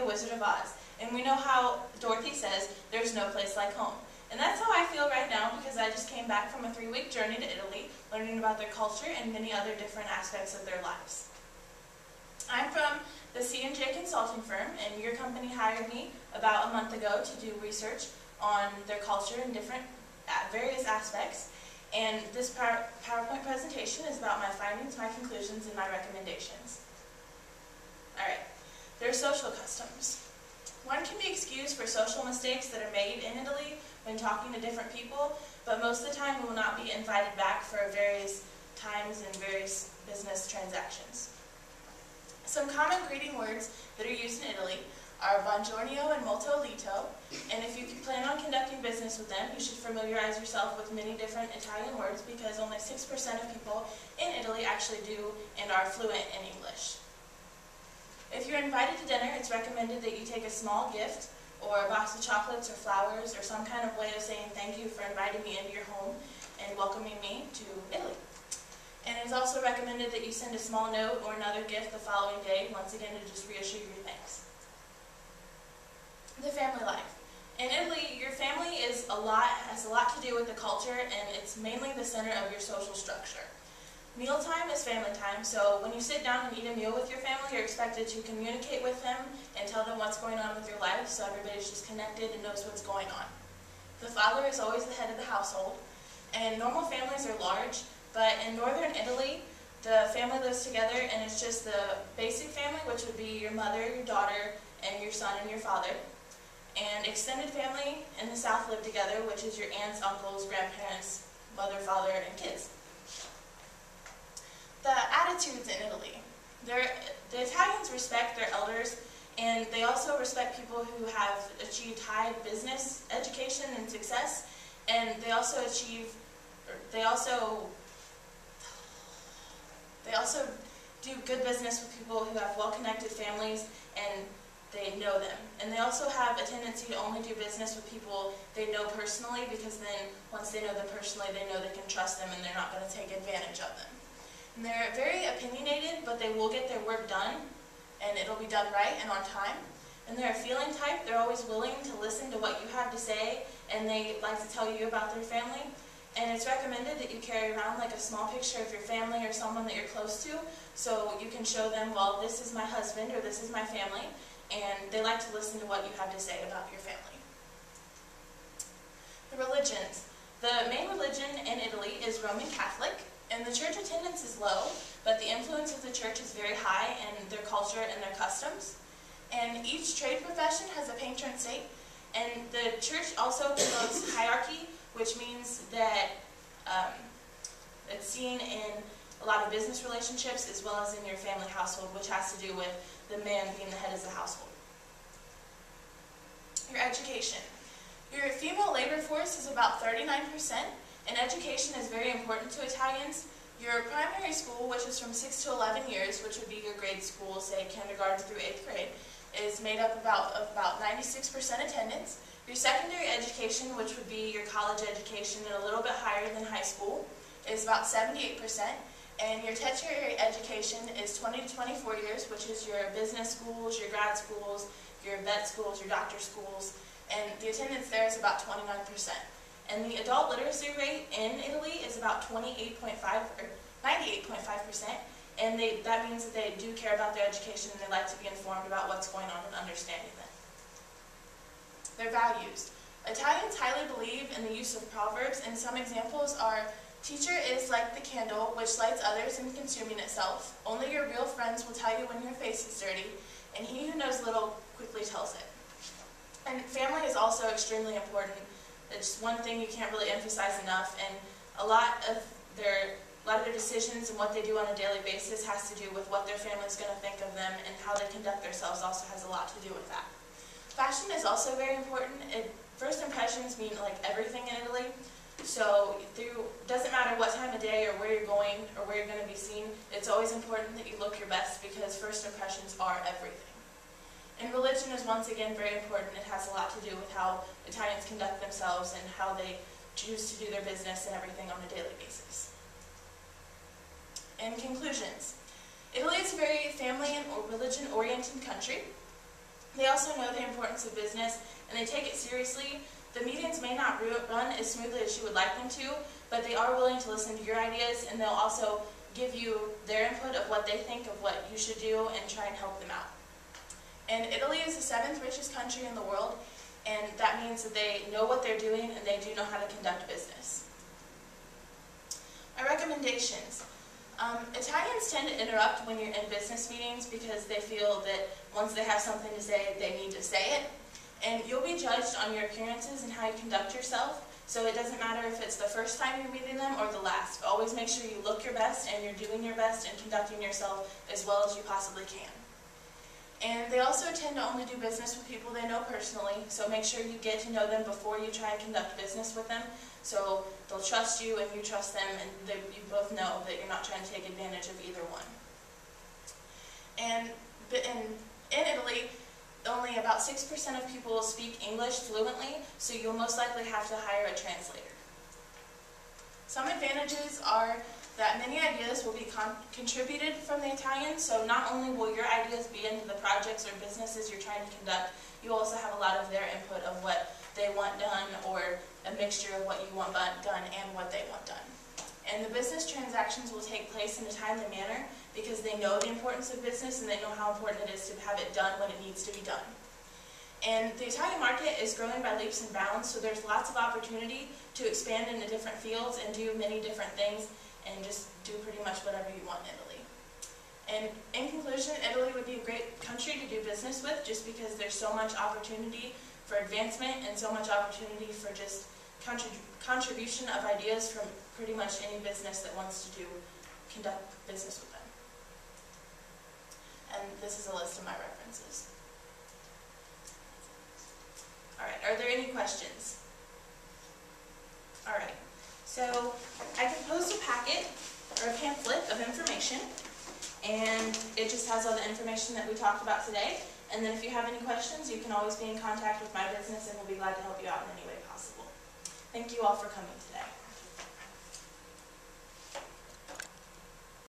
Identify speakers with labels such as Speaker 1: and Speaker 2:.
Speaker 1: The Wizard of Oz. And we know how Dorothy says, there's no place like home. And that's how I feel right now, because I just came back from a 3-week journey to Italy, learning about their culture and many other different aspects of their lives. I'm from the C&J Consulting firm, and your company hired me about a month ago to do research on their culture and different various aspects. And this PowerPoint presentation is about my findings, my conclusions, and my recommendations. Alright, there are social customs. One can be excused for social mistakes that are made in Italy when talking to different people, but most of the time we will not be invited back for various times and various business transactions. Some common greeting words that are used in Italy are buongiorno and molto lieto, and if you plan on conducting business with them, you should familiarize yourself with many different Italian words, because only 6% of people in Italy actually do and are fluent in English. If you're invited to dinner, it's recommended that you take a small gift, or a box of chocolates or flowers, or some kind of way of saying thank you for inviting me into your home and welcoming me to Italy. And it's also recommended that you send a small note or another gift the following day, once again to just reassure your thanks. The family life. In Italy, your family has a lot to do with the culture, and it's mainly the center of your social structure. Mealtime is family time, so when you sit down and eat a meal with your family, you're expected to communicate with them and tell them what's going on with your life, so everybody's just connected and knows what's going on. The father is always the head of the household, and normal families are large, but in northern Italy, the family lives together, and it's just the basic family, which would be your mother, your daughter, and your son and your father. And extended family in the south live together, which is your aunts, uncles, grandparents, mother, father, and kids. The attitudes in Italy. The Italians respect their elders, and they also respect people who have achieved high business education and success, and they also do good business with people who have well-connected families and they know them. And they also have a tendency to only do business with people they know personally, because then once they know them personally, they know they can trust them and they're not going to take advantage of them. And they're very opinionated, but they will get their work done, and it'll be done right and on time. And they're a feeling type. They're always willing to listen to what you have to say, and they like to tell you about their family. And it's recommended that you carry around like a small picture of your family or someone that you're close to, so you can show them, well, this is my husband or this is my family, and they like to listen to what you have to say about your family. The religions. The main religion in Italy is Roman Catholic, and the church attendance is low, but the influence of the church is very high in their culture and their customs. And each trade profession has a patron saint, and the church also promotes hierarchy, which means that it's seen in a lot of business relationships as well as in your family household, which has to do with the man being the head of the household. Your education. Your female labor force is about 39%, and education is very important to Italians. Your primary school, which is from 6 to 11 years, which would be your grade school, say kindergarten through 8th grade, is made up of about 96% attendance. Your secondary education, which would be your college education and a little bit higher than high school, is about 78%. And your tertiary education is 20 to 24 years, which is your business schools, your grad schools, your vet schools, your doctor schools, and the attendance there is about 29%. And the adult literacy rate in Italy is about 98.5 or 98.5%, and that means that they do care about their education and they like to be informed about what's going on and understanding them. Their values. Italians highly believe in the use of proverbs, and some examples are, teacher is like the candle which lights others and consuming itself. Only your real friends will tell you when your face is dirty, and he who knows little quickly tells it. And family is also extremely important. It's one thing you can't really emphasize enough, and a lot of their decisions and what they do on a daily basis has to do with what their family is going to think of them, and how they conduct themselves also has a lot to do with that. Fashion is also very important. First impressions mean like everything in Italy. So it doesn't matter what time of day or where you're going or where you're going to be seen, it's always important that you look your best, because first impressions are everything. And religion is once again very important. It has a lot to do with how Italians conduct themselves and how they choose to do their business and everything on a daily basis. In conclusions, Italy is a very family and religion-oriented country. They also know the importance of business, and they take it seriously. The meetings may not run as smoothly as you would like them to, but they are willing to listen to your ideas, and they'll also give you their input of what they think of what you should do and try and help them out. And Italy is the 7th richest country in the world, and that means that they know what they're doing and they do know how to conduct business. My recommendations. Italians tend to interrupt when you're in business meetings because they feel that once they have something to say, they need to say it. And you'll be judged on your appearances and how you conduct yourself, so it doesn't matter if it's the first time you're meeting them or the last. Always make sure you look your best and you're doing your best and conducting yourself as well as you possibly can. And they also tend to only do business with people they know personally, so make sure you get to know them before you try and conduct business with them, so they'll trust you and you trust them, and you both know that you're not trying to take advantage of either one. And in Italy, only about 6% of people speak English fluently, so you'll most likely have to hire a translator. Some advantages are that many ideas will be contributed from the Italians, so not only will your ideas be into the projects or businesses you're trying to conduct, you also have a lot of their input of what they want done, or a mixture of what you want done and what they want done. And the business transactions will take place in a timely manner because they know the importance of business and they know how important it is to have it done when it needs to be done. And the Italian market is growing by leaps and bounds, so there's lots of opportunity to expand into different fields and do many different things and just do pretty much whatever you want in Italy. And in conclusion, Italy would be a great country to do business with just because there's so much opportunity for advancement and so much opportunity for just contribution of ideas from pretty much any business that wants to conduct business with them. And this is a list of my references. Alright, are there any questions? Alright, so I can post a packet or a pamphlet of information, and it just has all the information that we talked about today. And then if you have any questions, you can always be in contact with my business and we'll be glad to help you out in any way possible. Thank you all for coming today.